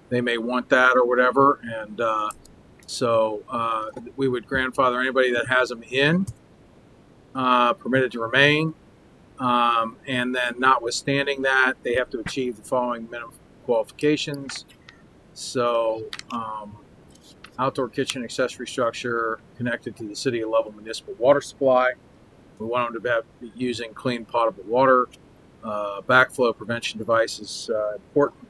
S4: they may want that or whatever, and so we would grandfather anybody that has them in, permitted to remain, and then notwithstanding that, they have to achieve the following minimum qualifications. So outdoor kitchen accessory structure connected to the city of Level municipal water supply. We want them to be using clean potable water. Backflow prevention device is important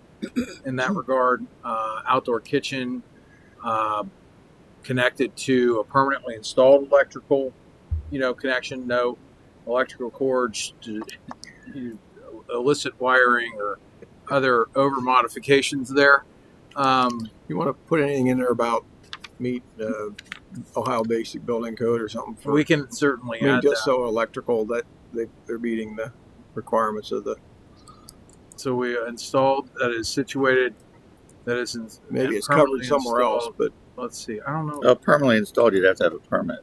S4: in that regard. Outdoor kitchen connected to a permanently installed electrical, connection. No electrical cords to illicit wiring or other over modifications there.
S1: You want to put anything in there about meet Ohio Basic Building Code or something?
S4: We can certainly
S1: I mean,
S4: add
S1: just
S4: that.
S1: so electrical that they're meeting the requirements of the.
S4: So we installed that is situated. That is
S1: Maybe it's
S4: permanently
S1: covered somewhere else,
S4: installed.
S1: but
S4: Let's see. I don't know.
S3: Permanently installed, you'd have to have a permit.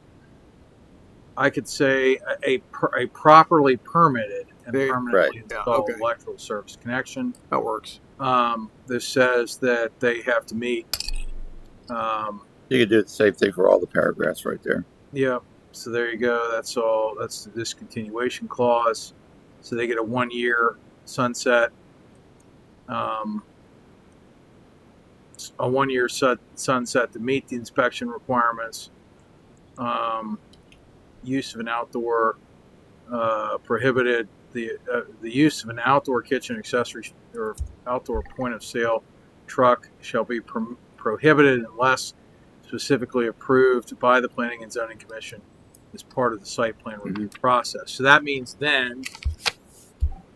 S4: I could say a properly permitted and
S1: They-
S4: permanently
S1: right, yeah,
S4: installed
S1: okay.
S4: electrical service connection.
S1: that works.
S4: This says that they have to meet.
S3: You could do the same thing for all the paragraphs right there.
S4: Yeah. So there you go. That's all. That's the discontinuation clause. So they get a 1-year sunset. A 1-year sunset to meet the inspection requirements. Use of an outdoor prohibited. The use of an outdoor kitchen accessory or outdoor point of sale truck shall be prohibited unless specifically approved by the Planning and Zoning Commission as part of the site plan review process. So that means then,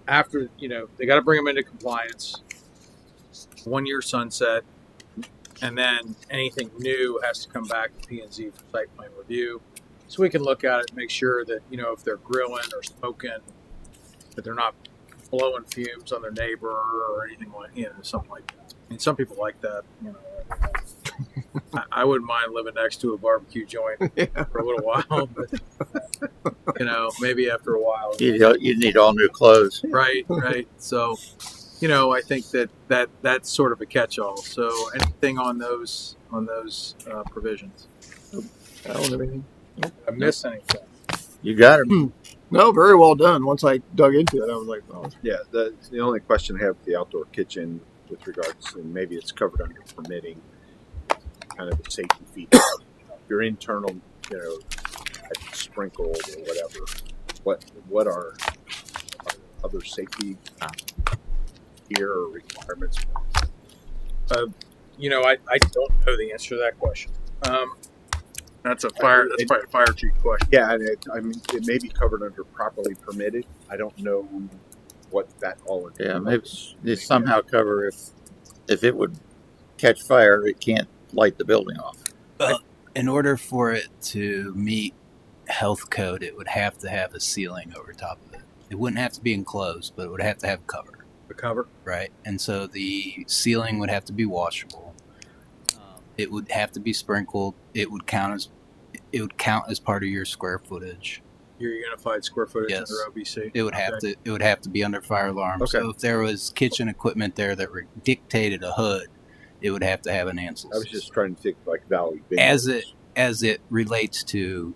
S4: after they got to bring them into compliance, 1-year sunset, and then anything new has to come back to P&Z for site plan review. So we can look at it and make sure that if they're grilling or smoking, that they're not blowing fumes on their neighbor or anything like something like that. I mean, some people like that. I wouldn't mind living next to a barbecue joint for a little while, but maybe after a while.
S3: You'd need all new clothes.
S4: Right. So, I think that's sort of a catch-all. So, anything on those provisions?
S1: I don't have anything.
S4: I miss anything?
S3: You got it.
S1: No, very well done. Once I dug into it, I was like, oh,
S7: Yeah, the only question I have with the outdoor kitchen with regards, and maybe it's covered under permitting, kind of a safety feature. Your internal, sprinkled or whatever. What are other safety gear or requirements?
S4: I don't know the answer to that question. That's probably a fire chief question.
S7: Yeah, and it may be covered under properly permitted. I don't know what that all entails.
S3: Yeah, maybe they somehow cover if it would catch fire, it can't light the building off.
S5: In order for it to meet health code, it would have to have a ceiling over top of it. It wouldn't have to be enclosed, but it would have to have cover,
S4: The cover.
S5: right? And so the ceiling would have to be washable. It would have to be sprinkled. It would count as part of your square footage.
S4: Your unified square footage
S5: Yes.
S4: under OBC.
S5: It would have to be under fire alarm.
S4: Okay.
S5: So if there was kitchen equipment there that dictated a hood, it would have to have an ANSYS.
S7: I was just trying to think like Valley Vineyards.
S5: as it relates to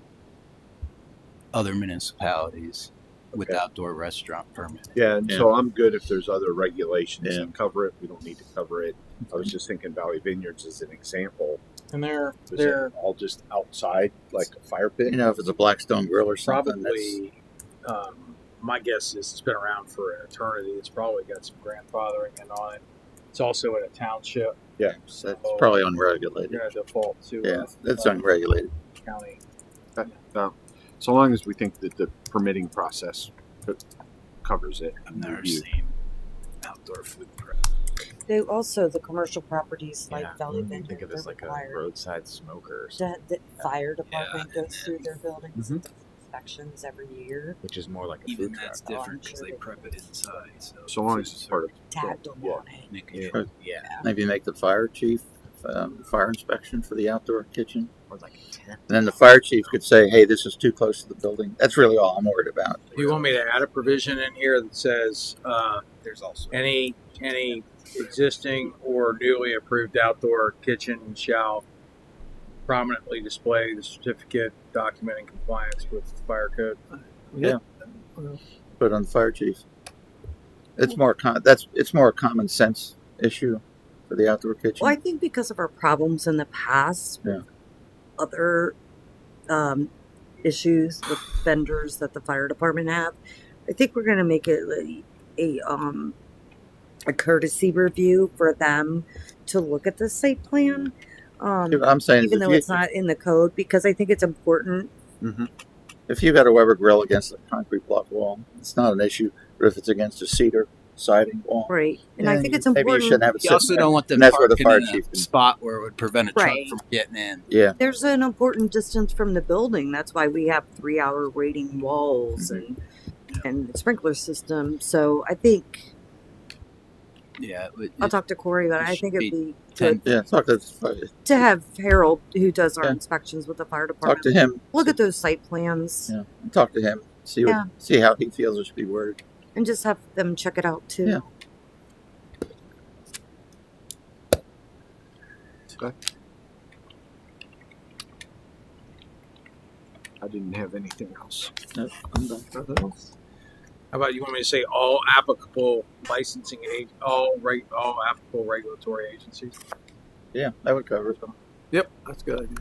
S5: other municipalities with
S7: Okay.
S5: outdoor restaurant permit.
S7: Yeah, and
S3: Yeah.
S7: so I'm good if there's other regulations
S3: Yeah.
S7: that cover it. We don't need to cover it. I was just thinking Valley Vineyards as an example.
S4: And they're
S7: Is it all just outside, like a fire pit?
S3: If it's a Blackstone grill or something, that's,
S4: probably. My guess is it's been around for an eternity. It's probably got some grandfathering in on it. It's also in a township.
S7: Yeah.
S3: that's probably unregulated.
S4: You're going to default to
S3: Yeah, that's unregulated.
S4: county.
S7: So long as we think that the permitting process covers it.
S5: I've never
S7: Review.
S5: seen outdoor food prep.
S2: They also the commercial properties like
S6: Yeah.
S2: Valley
S6: You
S2: Vineyard,
S6: think of it as
S2: they're
S6: like a
S2: required.
S6: roadside smoker or something,
S2: The fire department goes through their buildings
S6: Mhm.
S2: and does inspections every year.
S6: which is more like a
S5: Even
S6: food truck.
S5: that's
S2: Oh, I'm
S5: different because
S2: sure
S5: they
S2: they
S5: prep it inside.
S7: So long as it's part of
S2: Tagged them
S7: Yeah.
S2: on it.
S5: making
S6: Yeah.
S5: sure.
S6: Yeah,
S3: Maybe make the fire chief fire inspection for the outdoor kitchen.
S6: or like a tent.
S3: And then the fire chief could say, hey, this is too close to the building. That's really all I'm worried about.
S4: Do you want me to add a provision in here that says
S6: There's also
S4: any existing or newly approved outdoor kitchen shall prominently display the certificate documenting compliance with the fire code?
S3: Put it on the fire chief. It's more it's more a common sense issue. for the outdoor kitchen?
S2: Well, I think because of our problems in the past,
S3: Yeah.
S2: other issues with vendors that the fire department have, I think we're going to make it a courtesy review for them to look at the site plan.
S3: See, what I'm saying is
S2: Even though it's not in the code, because I think it's important.
S3: if you got a Weber grill against a concrete block wall, it's not an issue. But if it's against a cedar siding wall,
S2: Right. And
S3: yeah,
S2: I think it's
S3: maybe you
S2: important.
S3: shouldn't have it
S5: You
S3: sitting
S5: also
S3: there.
S5: don't want them
S3: And that's where the
S5: parking
S3: fire
S5: in
S3: chief
S5: a
S3: can-
S5: spot where it would prevent a truck
S2: Right.
S5: from getting in.
S3: Yeah,
S2: There's an important distance from the building. That's why we have 3-hour waiting walls and sprinkler system. So I think
S5: Yeah,
S2: I'll talk to Corey, but
S5: it
S2: I
S5: should
S2: think it'd
S5: be
S2: be
S5: 10
S2: good
S3: yeah.
S2: to have Harold, who does our
S3: Yeah.
S2: inspections with the fire
S3: Talk
S2: department,
S3: to him.
S2: look at those site plans
S3: Yeah, talk to him. See
S2: Yeah.
S3: see how he feels it should be worded.
S2: and just have them check it out too.
S3: Yeah.
S7: I didn't have anything else.
S3: Nope, I'm done.
S1: Nothing else?
S4: How about you want me to say all applicable licensing all applicable regulatory agencies?
S3: Yeah, that would cover it.
S1: Yep, that's a good idea.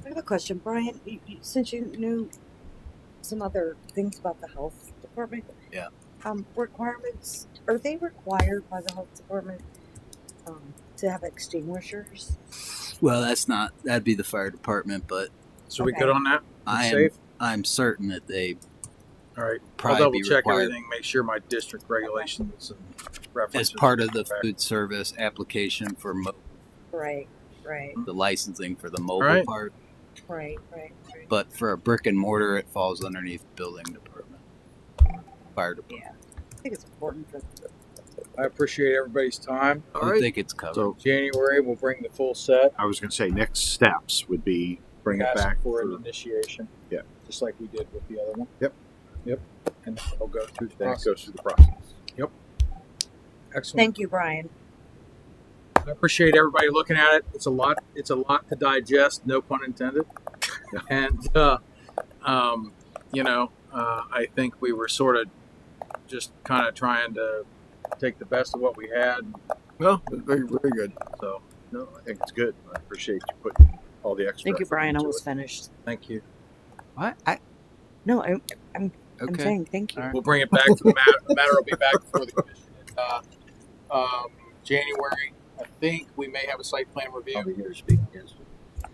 S2: I have a question, Brian. Since you knew some other things about the health department,
S5: Yeah.
S2: Requirements, are they required by the health department to have extinguishers?
S5: Well, that'd be the fire department, but
S4: So we
S2: Okay.
S4: good on that? Safe?
S5: I'm certain that they
S4: All right. I'll
S5: probably
S4: double
S5: be
S4: check
S5: required
S4: everything, make sure my district regulations and references.
S5: as part of the
S4: are
S5: food service application for
S2: Right, right,
S5: the licensing for the mobile
S4: Right.
S5: part.
S2: right.
S5: But for a brick and mortar, it falls underneath building department, fire department.
S2: Yeah, I think it's important for.
S4: I appreciate everybody's time.
S1: All
S5: I
S1: right.
S5: think it's covered.
S7: So
S4: January, we'll bring the full set.
S7: I was going to say next steps would be bring it
S4: Ask
S7: back
S4: for
S7: for
S4: an initiation.
S7: Yeah.
S4: Just like we did with the other one.
S7: Yep.
S4: And I'll go through the
S7: then it
S4: process.
S7: goes through the process.
S4: Excellent.
S2: Thank you, Brian.
S4: I appreciate everybody looking at it. It's a lot. It's a lot to digest. No pun intended. And I think we were sort of just kind of trying to take the best of what we had.
S1: Well, very, very good.
S4: So
S7: No, I think it's good. I appreciate you putting all the extra.
S2: Thank you,
S7: effort
S2: Brian. I
S7: into
S2: was
S7: it.
S2: finished.
S4: thank you.
S5: What?
S2: No, I'm
S5: Okay.
S2: saying thank you.
S5: All right.
S4: We'll bring it back to the matter. The matter will be back before the commission. January. I think we may have a site plan
S3: I'll
S4: review.
S3: be here to speak against it.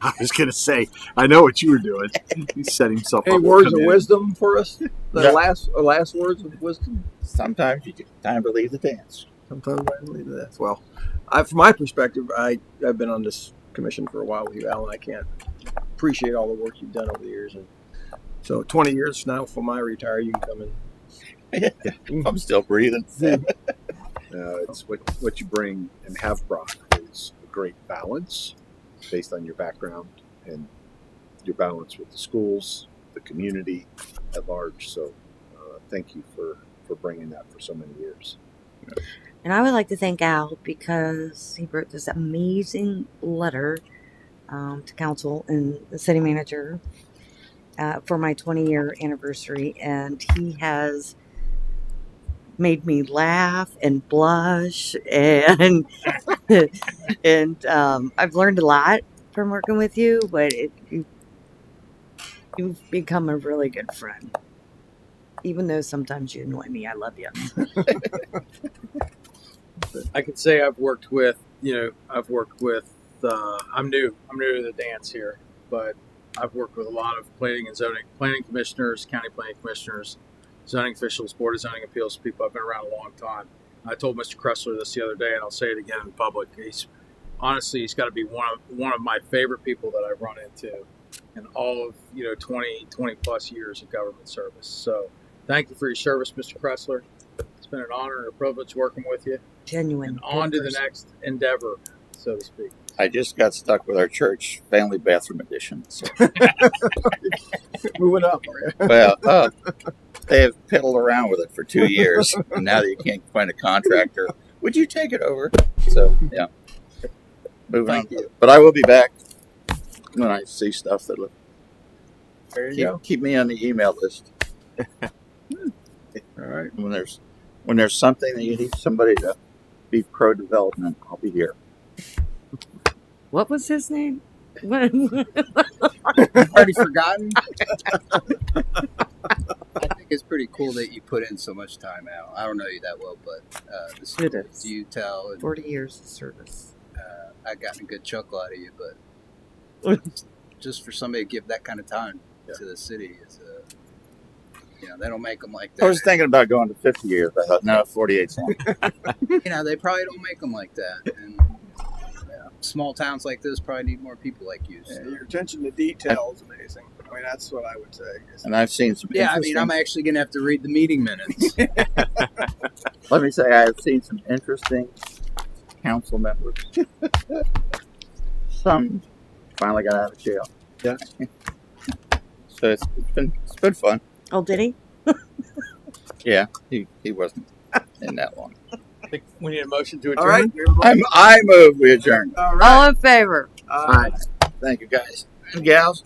S7: I was going to say, I know what you were doing. He set himself
S1: Any
S7: up. to
S1: words
S7: come
S1: of
S7: in.
S1: wisdom for us? The
S3: Yeah.
S1: last words of wisdom?
S3: Sometimes you get time to leave the dance.
S1: Sometimes I believe that. Well, from my perspective, I've been on this commission for a while with you, Alan. I can't appreciate all the work you've done over the years. And so 20 years from now, from I retire, you can come in.
S3: I'm still breathing.
S7: It's what you bring and have brought is a great balance based on your background and your balance with the schools, the community at large. So thank you for bringing that for so many years.
S2: And I would like to thank Al because he wrote this amazing letter to council and the city manager for my 20-year anniversary. And he has made me laugh and blush. And and I've learned a lot from working with you, but you've become a really good friend. Even though sometimes you annoy me, I love you.
S4: I could say I've worked with. I'm new to the dance here, but I've worked with a lot of planning commissioners, county planning commissioners, zoning officials, board of zoning appeals people. I've been around a long time. I told Mr. Kressler this the other day, and I'll say it again in public. He's got to be one of my favorite people that I've run into in all of 20 plus years of government service. So thank you for your service, Mr. Kressler. It's been an honor and a privilege working with you.
S2: Genuine.
S4: And on to the next endeavor, so to speak.
S3: I just got stuck with our church family bathroom edition. So,
S1: Moving up.
S3: well, they have piddled around with it for 2 years, and now that you can't find a contractor, would you take it over? So, yeah. Moving on. But I will be back when I see stuff that look.
S1: There you go.
S3: Keep me on the email list
S1: All right.
S3: when there's when there's something that you need somebody to be pro development, I'll be here.
S2: What was his name?
S5: Already forgotten. I think it's pretty cool that you put in so much time out. I don't know you that well, but the stories
S2: is.
S5: you tell, and
S2: 40 years of service.
S5: I got a good chuckle out of you. But just for somebody to give that kind of time to the city is, they don't make them like that.
S3: I was thinking about going to 50 years. I thought, no, 48 cents.
S5: They probably don't make them like that. And small towns like this probably need more people like you. So.
S1: Yeah, your attention to detail is amazing. I mean, that's what I would say.
S3: And I've seen some
S5: Yeah, I
S3: interesting,
S5: mean, I'm actually going to have to read the meeting minutes.
S3: let me say, I've seen some interesting council members. Some finally got out of jail.
S1: Yeah.
S3: So it's been fun.
S2: Oh, did he?
S3: Yeah, he wasn't in that long.
S4: I think we need a motion to adjourn.
S1: All right.
S3: I move we adjourn.
S1: All right.
S2: All in favor?
S3: All right. Thank you guys and gals.